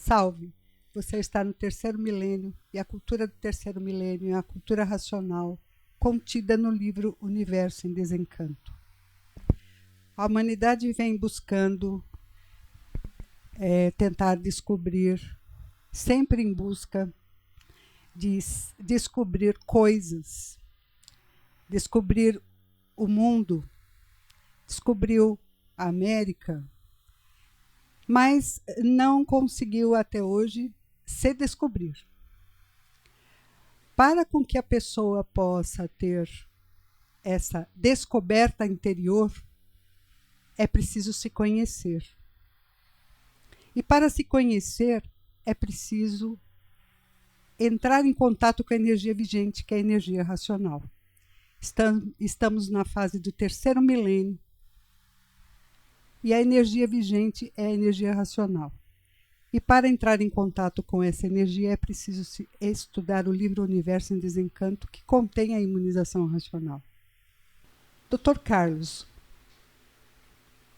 Salve! Você está no terceiro milênio e a cultura do terceiro milênio é a cultura racional contida no livro Universo em Desencanto. A humanidade vem buscando tentar descobrir, sempre em busca de descobrir coisas, descobrir o mundo, descobriu a América, mas não conseguiu até hoje se descobrir. Para com que a pessoa possa ter essa descoberta interior, é preciso se conhecer. E para se conhecer, é preciso entrar em contato com a energia vigente, que é a energia racional. Estamos na fase do terceiro milênio, e a energia vigente é a energia racional. E para entrar em contato com essa energia, é preciso estudar o livro Universo em Desencanto, que contém a imunização racional. Dr. Carlos,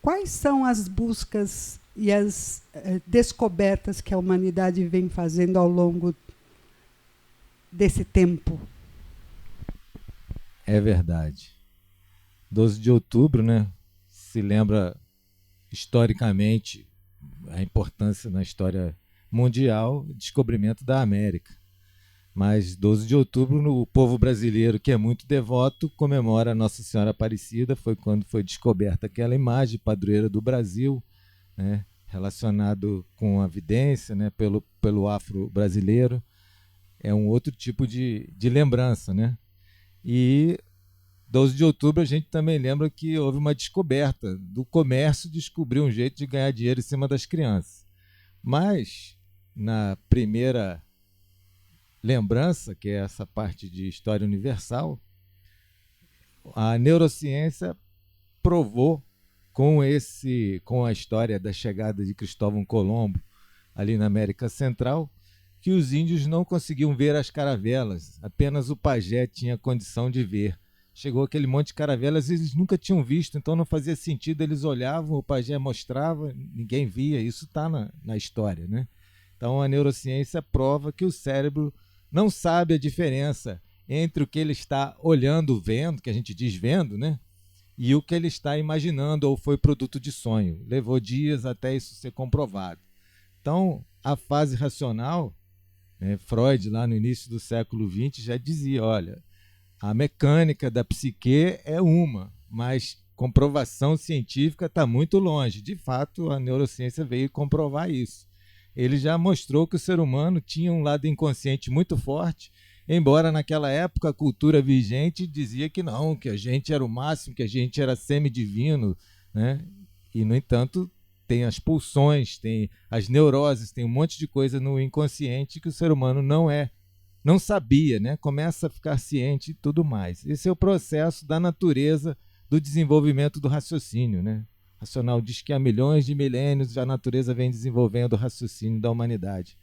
quais são as buscas e as descobertas que a humanidade vem fazendo ao longo desse tempo? É verdade. 12 de outubro, né, se lembra historicamente a importância na história mundial do descobrimento da América. Mas 12 de outubro, o povo brasileiro, que é muito devoto, comemora Nossa Senhora Aparecida. Foi quando foi descoberta aquela imagem padroeira do Brasil, né, relacionado com a vidência, né, pelo afro-brasileiro. É um outro tipo de lembrança, né? E 12 de outubro a gente também lembra que houve uma descoberta do comércio, descobriu um jeito de ganhar dinheiro em cima das crianças. Mas, na primeira lembrança, que é essa parte de história universal, a neurociência provou com a história da chegada de Cristóvão Colombo ali na América Central, que os índios não conseguiam ver as caravelas, apenas o pajé tinha condição de ver. Chegou aquele monte de caravelas e eles nunca tinham visto, então não fazia sentido, eles olhavam, o pajé mostrava, ninguém via, isso está na história, né? Então a neurociência prova que o cérebro não sabe a diferença entre o que ele está olhando, vendo, que a gente diz vendo, né? E o que ele está imaginando ou foi produto de sonho. Levou dias até isso ser comprovado. Então, a fase racional, né, Freud, lá no início do século XX, já dizia, olha, a mecânica da psique é uma, mas comprovação científica está muito longe. De fato, a neurociência veio comprovar isso. Ele já mostrou que o ser humano tinha um lado inconsciente muito forte, embora naquela época a cultura vigente dizia que não, que a gente era o máximo, que a gente era semidivino, né? E, no entanto, tem as pulsões, tem as neuroses, tem um monte de coisa no inconsciente que o ser humano não sabia, né? Começa a ficar ciente e tudo mais. Esse é o processo da natureza do desenvolvimento do raciocínio, né? O racional diz que há milhões de milênios a natureza vem desenvolvendo o raciocínio da humanidade.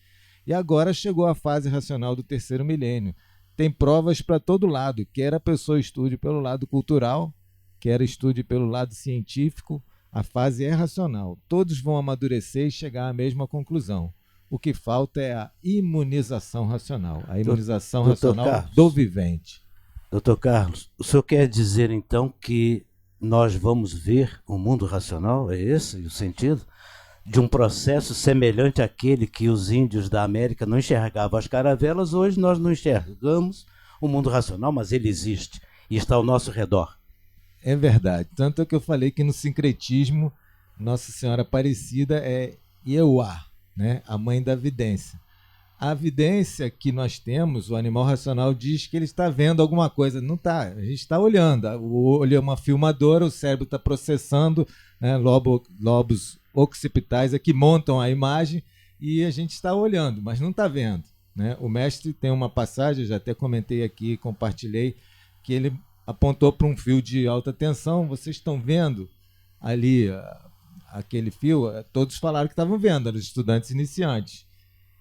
E agora chegou a fase racional do terceiro milênio. Tem provas para todo lado, quer a pessoa estude pelo lado cultural, quer estude pelo lado científico, a fase é racional. Todos vão amadurecer e chegar à mesma conclusão. O que falta é a imunização racional, a imunização racional Carlos, do vivente. Doutor Carlos, o senhor quer dizer então que nós vamos ver o mundo racional, é esse o sentido? De um processo semelhante àquele que os índios da América não enxergavam as caravelas, hoje nós não enxergamos o mundo racional, mas ele existe e está ao nosso redor. É verdade, tanto é que eu falei que no sincretismo Nossa Senhora Aparecida é Ieuá, né? A mãe da vidência. A vidência que nós temos, o animal racional diz que ele está vendo alguma coisa. Não está, a gente está olhando. O olho é uma filmadora, o cérebro está processando, né, lobos occipitais que montam a imagem e a gente está olhando, mas não está vendo, né? O mestre tem uma passagem, já até comentei aqui, compartilhei, que ele apontou para um fio de alta tensão. Vocês estão vendo ali aquele fio? Todos falaram que estavam vendo, eram os estudantes iniciantes.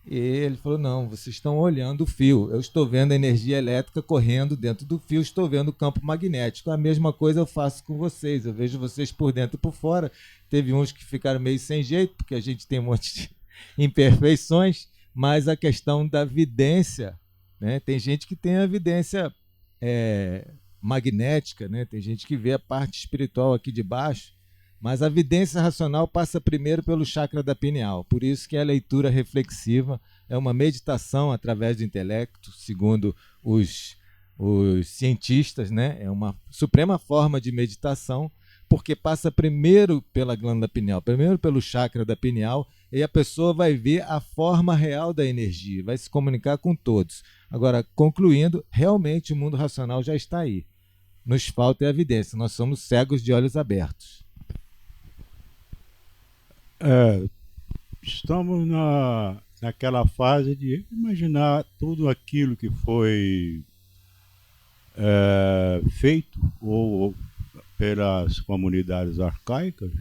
E ele falou, não, vocês estão olhando o fio, eu estou vendo a energia elétrica correndo dentro do fio, estou vendo o campo magnético. A mesma coisa eu faço com vocês, eu vejo vocês por dentro e por fora. Teve uns que ficaram meio sem jeito, porque a gente tem um monte imperfeições, mas a questão da vidência, né? Tem gente que tem a vidência magnética, né? Tem gente que vê a parte espiritual aqui de baixo, mas a vidência racional passa primeiro pelo chakra da pineal. Por isso que a leitura reflexiva é uma meditação através do intelecto, segundo os cientistas, né? É uma suprema forma de meditação, porque passa primeiro pela glândula pineal, primeiro pelo chakra da pineal, e a pessoa vai ver a forma real da energia, vai se comunicar com todos. Agora, concluindo, realmente o mundo racional já está aí. Nos falta a evidência, nós somos cegos de olhos abertos. Estamos naquela fase de imaginar tudo aquilo que foi feito ou pelas comunidades arcaicas,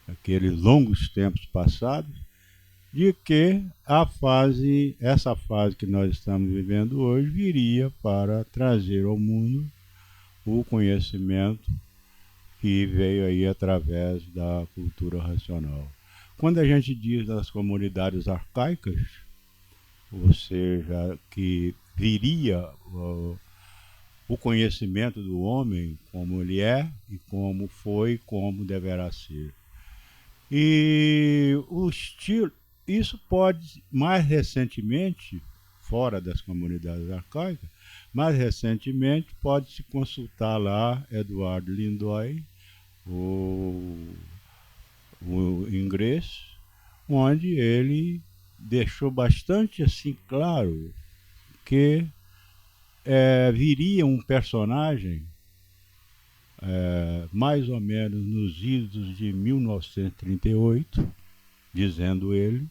aqueles longos tempos passados, de que essa fase que nós estamos vivendo hoje viria para trazer ao mundo o conhecimento que veio aí através da cultura racional. Quando a gente diz das comunidades arcaicas, ou seja, que viria o conhecimento do homem como ele é e como foi, como deverá ser. E isso pode, mais recentemente, fora das comunidades arcaicas, mais recentemente pode-se consultar lá Eduardo Lindoy, o inglês, onde ele deixou bastante assim claro que viria um personagem mais ou menos nos idos de 1938, dizendo ele,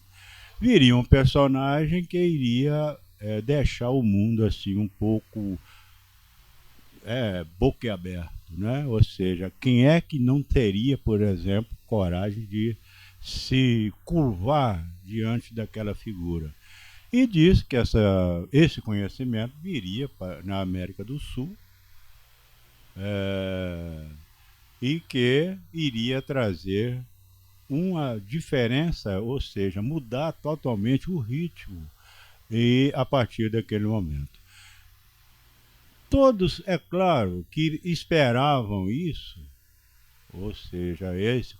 viria um personagem que iria deixar o mundo assim um pouco boquiaberto, né? Ou seja, quem é que não teria, por exemplo, coragem de se curvar diante daquela figura? E diz que esse conhecimento viria na América do Sul e que iria trazer uma diferença, ou seja, mudar totalmente o ritmo e a partir daquele momento. Todos, é claro, que esperavam isso, ou seja, esse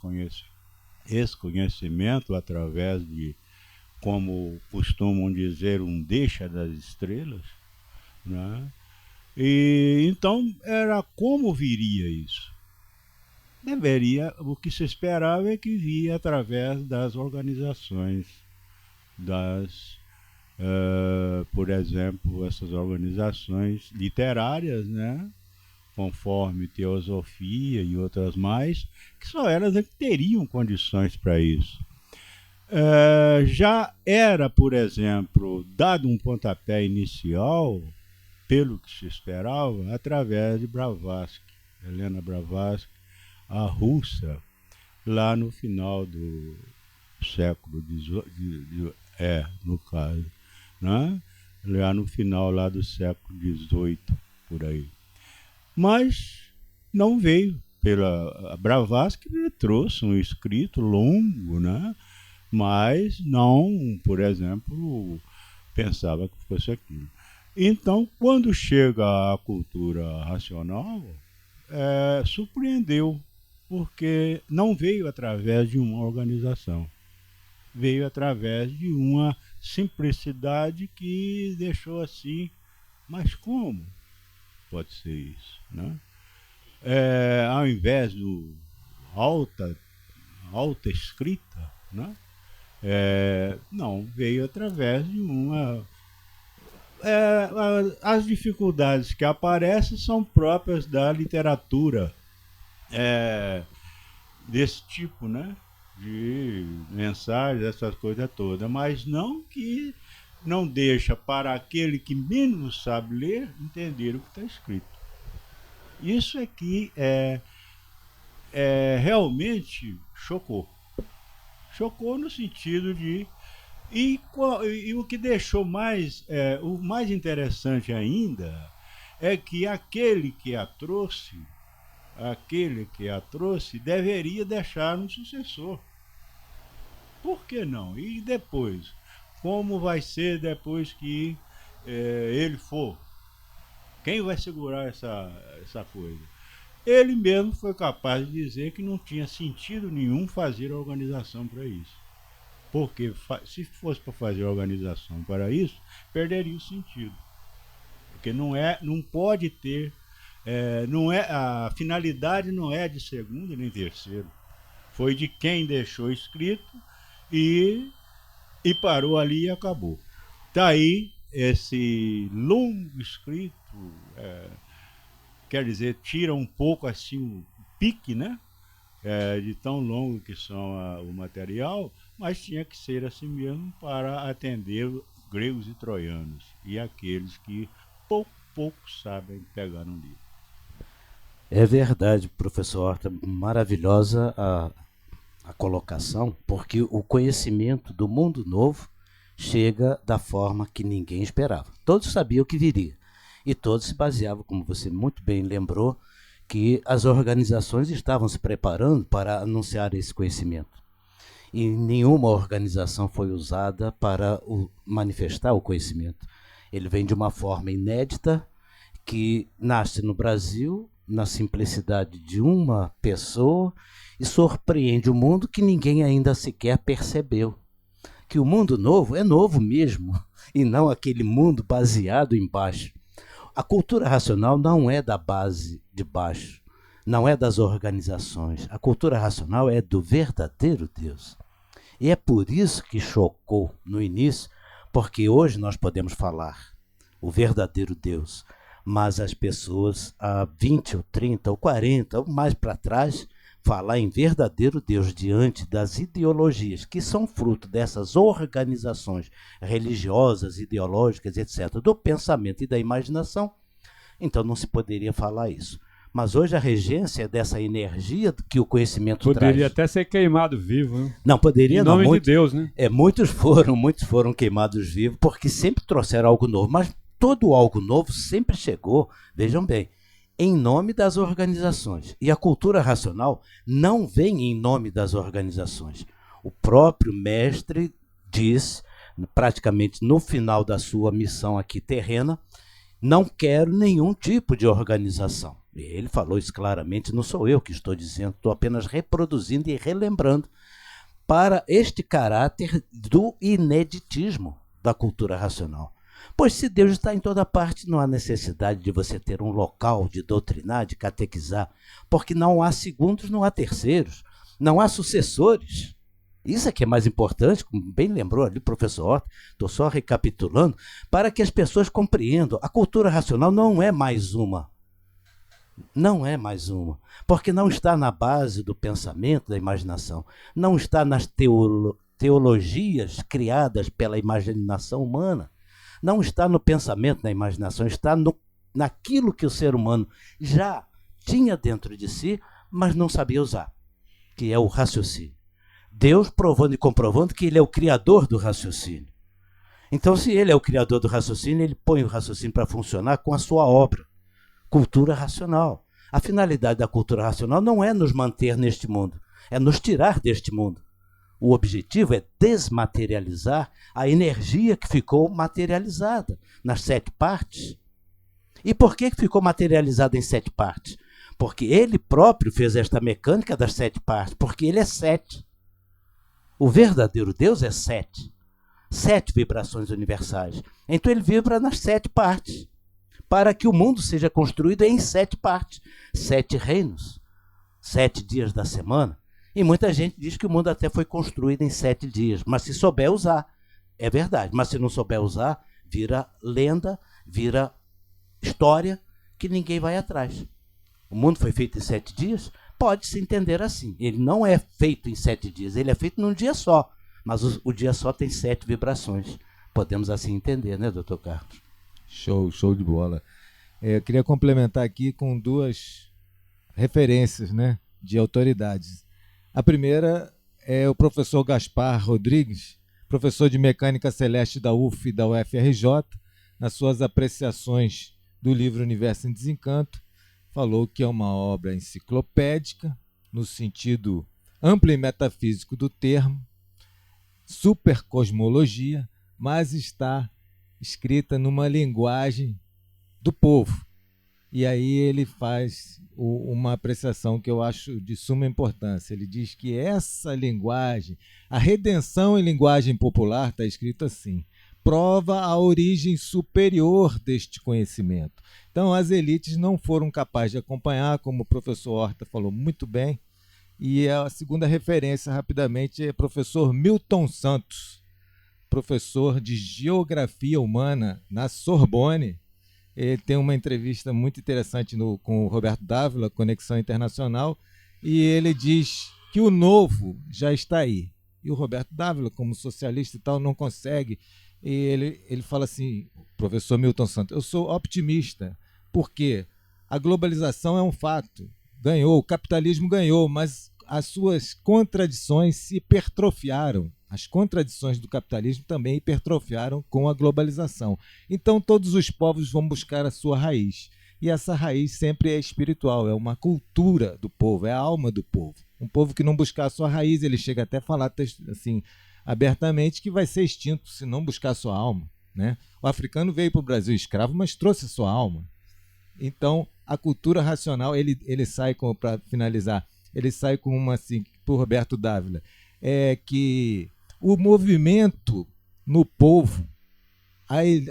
conhecimento através de, como costumam dizer, um deixa das estrelas, né? E então era como viria isso? O que se esperava é que via através das organizações, por exemplo, essas organizações literárias, né? Conforme Teosofia e outras mais, que só elas é que teriam condições para isso. Já era, por exemplo, dado um pontapé inicial, pelo que se esperava, através de Blavatsky, Helena Blavatsky, a russa, lá no final do século XVIII, no caso, né? Lá no final lá do século XVIII, por aí. Mas não veio a Blavatsky trouxe um escrito longo, né? Mas não, por exemplo, pensava que fosse aquilo. Então, quando chega à cultura racional, surpreendeu, porque não veio através de uma organização, veio através de uma simplicidade que deixou assim, mas como pode ser isso, né? Ao invés do alta escrita, né? Não, veio através de uma... as dificuldades que aparecem são próprias da literatura desse tipo, né? De mensagens, essas coisas todas, mas não que não deixa para aquele que menos sabe ler entender o que está escrito. Isso é que realmente chocou. Chocou no sentido de... E o que deixou o mais interessante ainda é que aquele que a trouxe deveria deixar um sucessor. Por que não? E depois? Como vai ser depois que ele for? Quem vai segurar essa coisa? Ele mesmo foi capaz de dizer que não tinha sentido nenhum fazer a organização para isso. Porque se fosse para fazer a organização para isso, perderia o sentido. Porque não pode ter, a finalidade não é de segundo nem terceiro. Foi de quem deixou escrito e parou ali e acabou. Daí esse longo escrito, quer dizer, tira um pouco assim o pique, né? De tão longo que são o material, mas tinha que ser assim mesmo para atender gregos e troianos e aqueles que pouco sabem pegar um livro. É verdade, professor Horta, maravilhosa a colocação, porque o conhecimento do mundo novo chega da forma que ninguém esperava. Todos sabiam que viria, e todos se baseavam, como você muito bem lembrou, que as organizações estavam se preparando para anunciar esse conhecimento. E nenhuma organização foi usada para manifestar o conhecimento. Ele vem de uma forma inédita, que nasce no Brasil, na simplicidade de uma pessoa, e surpreende o mundo que ninguém ainda sequer percebeu. Que o mundo novo é novo mesmo, e não aquele mundo baseado em baixo. A cultura racional não é da base de baixo, não é das organizações. A cultura racional é do verdadeiro Deus. E é por isso que chocou no início, porque hoje nós podemos falar o verdadeiro Deus, mas as pessoas há 20 ou 30 ou 40 ou mais para trás, falar em verdadeiro Deus diante das ideologias que são fruto dessas organizações religiosas, ideológicas, etc., do pensamento e da imaginação, então não se poderia falar isso. Mas hoje a regência dessa energia que o conhecimento traz... Poderia até ser queimado vivo, né? Não, poderia não. Em nome de Deus, né? Muitos foram queimados vivos porque sempre trouxeram algo novo, mas todo algo novo sempre chegou, vejam bem, em nome das organizações. E a cultura racional não vem em nome das organizações. O próprio mestre diz, praticamente no final da sua missão aqui terrena, não quero nenhum tipo de organização. E ele falou isso claramente, não sou eu que estou dizendo, estou apenas reproduzindo e relembrando para este caráter do ineditismo da cultura racional. Pois se Deus está em toda parte, não há necessidade de você ter um local de doutrinar, de catequizar, porque não há segundos, não há terceiros, não há sucessores. Isso é que é mais importante, como bem lembrou ali o professor Horta, estou só recapitulando, para que as pessoas compreendam. A cultura racional não é mais uma. Não é mais uma, porque não está na base do pensamento, da imaginação, não está nas teologias criadas pela imaginação humana, não está no pensamento, na imaginação, está naquilo que o ser humano já tinha dentro de si, mas não sabia usar, que é o raciocínio. Deus provando e comprovando que ele é o criador do raciocínio. Então, se ele é o criador do raciocínio, ele põe o raciocínio para funcionar com a sua obra, cultura racional. A finalidade da cultura racional não é nos manter neste mundo, é nos tirar deste mundo. O objetivo é desmaterializar a energia que ficou materializada nas 7 partes. E por que ficou materializada em 7 partes? Porque ele próprio fez esta mecânica das 7 partes, porque ele é 7. O verdadeiro Deus é 7. 7 vibrações universais. Então ele vibra nas 7 partes, para que o mundo seja construído em 7 partes, 7 reinos, 7 dias da semana. E muita gente diz que o mundo até foi construído em 7 dias, mas se souber usar, é verdade. Mas se não souber usar, vira lenda, vira história, que ninguém vai atrás. O mundo foi feito em 7 dias? Pode-se entender assim. Ele não é feito em 7 dias, ele é feito num dia só. Mas o dia só tem 7 vibrações. Podemos assim entender, né, doutor Carlos? Show de bola. Eu queria complementar aqui com 2 referências, né, de autoridades. A primeira é o professor Gaspar Rodrigues, professor de Mecânica Celeste da UF e da UFRJ, nas suas apreciações do livro Universo em Desencanto, falou que é uma obra enciclopédica, no sentido amplo e metafísico do termo, supercosmologia, mas está escrita numa linguagem do povo. E aí ele faz uma apreciação que eu acho de suma importância. Ele diz que essa linguagem, a redenção em linguagem popular, está escrito assim, prova a origem superior deste conhecimento. Então, as elites não foram capazes de acompanhar, como o professor Horta falou muito bem, e a segunda referência, rapidamente, é o professor Milton Santos, professor de Geografia Humana na Sorbonne. Ele tem uma entrevista muito interessante com o Roberto Dávila, Conexão Internacional, e ele diz que o novo já está aí. E o Roberto Dávila, como socialista e tal, não consegue. E ele fala assim, professor Milton Santos, eu sou optimista, porque a globalização é um fato. Ganhou, o capitalismo ganhou, mas as suas contradições se hipertrofiaram. As contradições do capitalismo também hipertrofiaram com a globalização. Então todos os povos vão buscar a sua raiz. E essa raiz sempre é espiritual, é uma cultura do povo, é a alma do povo. Um povo que não buscar a sua raiz, ele chega até a falar assim, abertamente que vai ser extinto se não buscar a sua alma, né? O africano veio para o Brasil escravo, mas trouxe a sua alma. Então a cultura racional, ele sai, para finalizar, ele sai com uma assim, para o Roberto Dávila, é que o movimento no povo,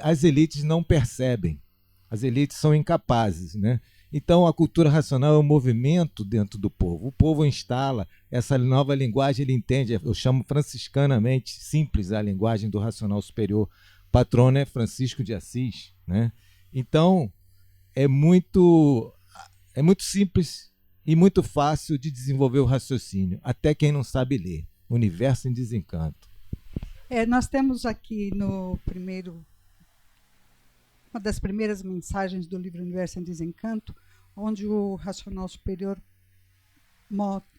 as elites não percebem, as elites são incapazes, né? Então a cultura racional é um movimento dentro do povo. O povo instala essa nova linguagem, ele entende, eu chamo franciscanamente simples a linguagem do racional superior. O patrono é Francisco de Assis, né? Então é muito simples e muito fácil de desenvolver o raciocínio, até quem não sabe ler. Universo em Desencanto. Nós temos aqui uma das primeiras mensagens do livro Universo em Desencanto, onde o racional superior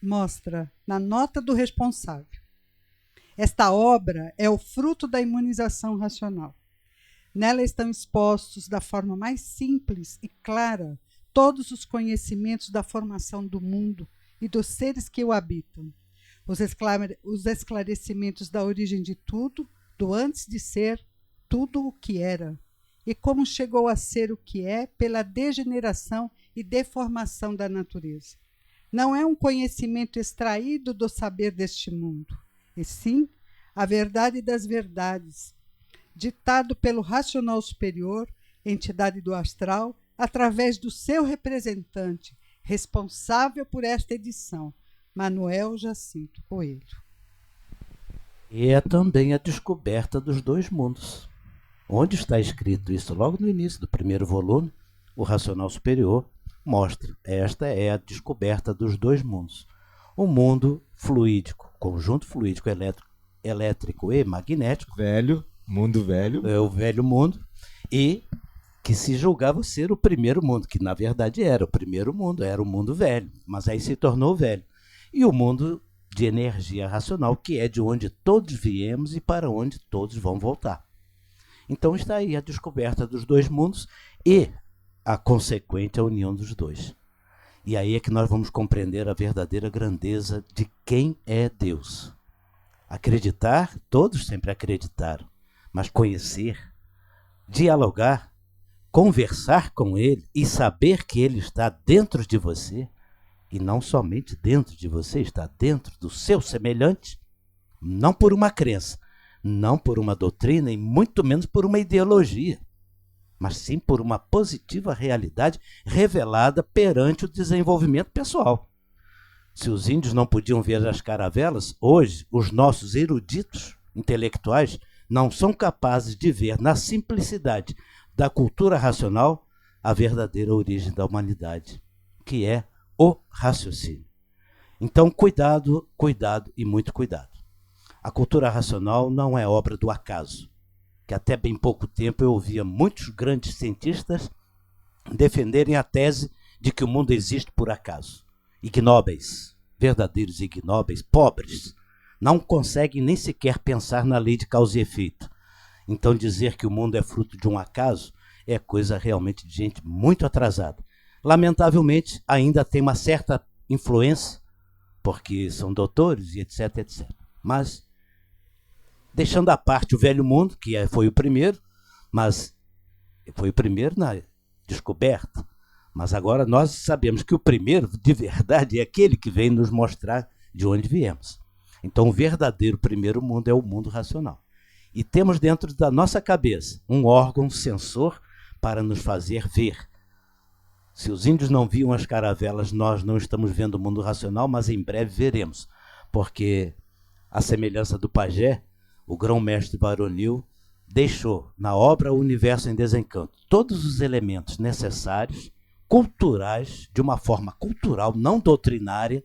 mostra na nota do responsável. Esta obra é o fruto da imunização racional. Nela estão expostos da forma mais simples e clara todos os conhecimentos da formação do mundo e dos seres que o habitam. Os esclarecimentos da origem de tudo, do antes de ser tudo o que era, e como chegou a ser o que é pela degeneração e deformação da natureza. Não é um conhecimento extraído do saber deste mundo, e sim a verdade das verdades, ditado pelo racional superior, entidade do astral, através do seu representante, responsável por esta edição, Manuel Jacinto Coelho. E é também a descoberta dos dois mundos. Onde está escrito isso? Logo no início do primeiro volume, o Racional Superior mostra. Esta é a descoberta dos dois mundos. O mundo fluídico, conjunto fluídico elétrico e magnético. Mundo velho. É o velho mundo. E que se julgava ser o primeiro mundo, que na verdade era o primeiro mundo, era o mundo velho, mas aí se tornou velho. E o mundo de energia racional, que é de onde todos viemos e para onde todos vão voltar. Então está aí a descoberta dos dois mundos e a consequente união dos dois. E aí é que nós vamos compreender a verdadeira grandeza de quem é Deus. Acreditar, todos sempre acreditaram, mas conhecer, dialogar, conversar com Ele e saber que Ele está dentro de você, e não somente dentro de você, está dentro do seu semelhante, não por uma crença, não por uma doutrina e muito menos por uma ideologia, mas sim por uma positiva realidade revelada perante o desenvolvimento pessoal. Se os índios não podiam ver as caravelas, hoje os nossos eruditos intelectuais não são capazes de ver na simplicidade da cultura racional a verdadeira origem da humanidade, que é o raciocínio. Então, cuidado, cuidado e muito cuidado. A cultura racional não é obra do acaso, que até bem pouco tempo eu ouvia muitos grandes cientistas defenderem a tese de que o mundo existe por acaso. Ignóbeis, verdadeiros ignóbeis, pobres, não conseguem nem sequer pensar na lei de causa e efeito. Então dizer que o mundo é fruto de um acaso é coisa realmente de gente muito atrasada. Lamentavelmente, ainda tem uma certa influência, porque são doutores e etc, etc. Mas deixando à parte o velho mundo, que foi o primeiro, mas foi o primeiro na descoberta. Mas agora nós sabemos que o primeiro, de verdade, é aquele que vem nos mostrar de onde viemos. Então, o verdadeiro primeiro mundo é o mundo racional. E temos dentro da nossa cabeça um órgão sensor para nos fazer ver. Se os índios não viam as caravelas, nós não estamos vendo o mundo racional, mas em breve veremos. Porque, à semelhança do pajé, o grão-mestre varonil deixou na obra O Universo em Desencanto todos os elementos necessários, culturais, de uma forma cultural, não doutrinária.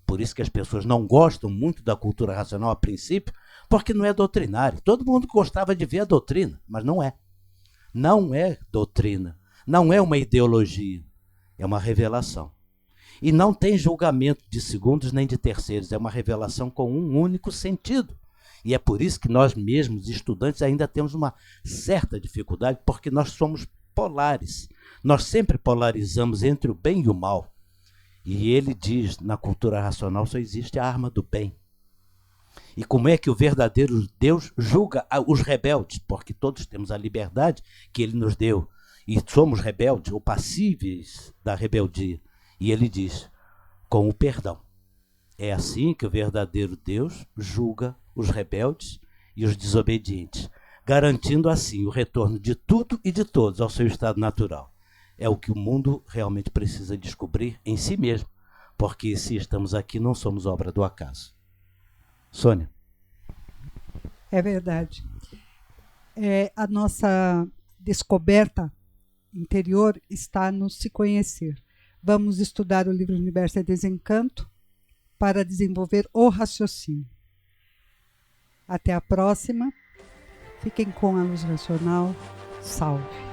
Por isso que as pessoas não gostam muito da cultura racional a princípio, porque não é doutrinário. Todo mundo gostava de ver a doutrina, mas não é. Não é doutrina, não é uma ideologia, é uma revelação. E não tem julgamento de segundos nem de terceiros, é uma revelação com um único sentido. E é por isso que nós mesmos, estudantes, ainda temos uma certa dificuldade, porque nós somos polares. Nós sempre polarizamos entre o bem e o mal. E ele diz, na cultura racional só existe a arma do bem. E como é que o verdadeiro Deus julga os rebeldes? Porque todos temos a liberdade que ele nos deu. E somos rebeldes ou passíveis da rebeldia. E ele diz, com o perdão. É assim que o verdadeiro Deus julga os rebeldes e os desobedientes, garantindo assim o retorno de tudo e de todos ao seu estado natural. É o que o mundo realmente precisa descobrir em si mesmo, porque se estamos aqui não somos obra do acaso. Sônia. É verdade. A nossa descoberta interior está no se conhecer. Vamos estudar o livro Universo em Desencanto para desenvolver o raciocínio. Até a próxima. Fiquem com a luz racional. Salve.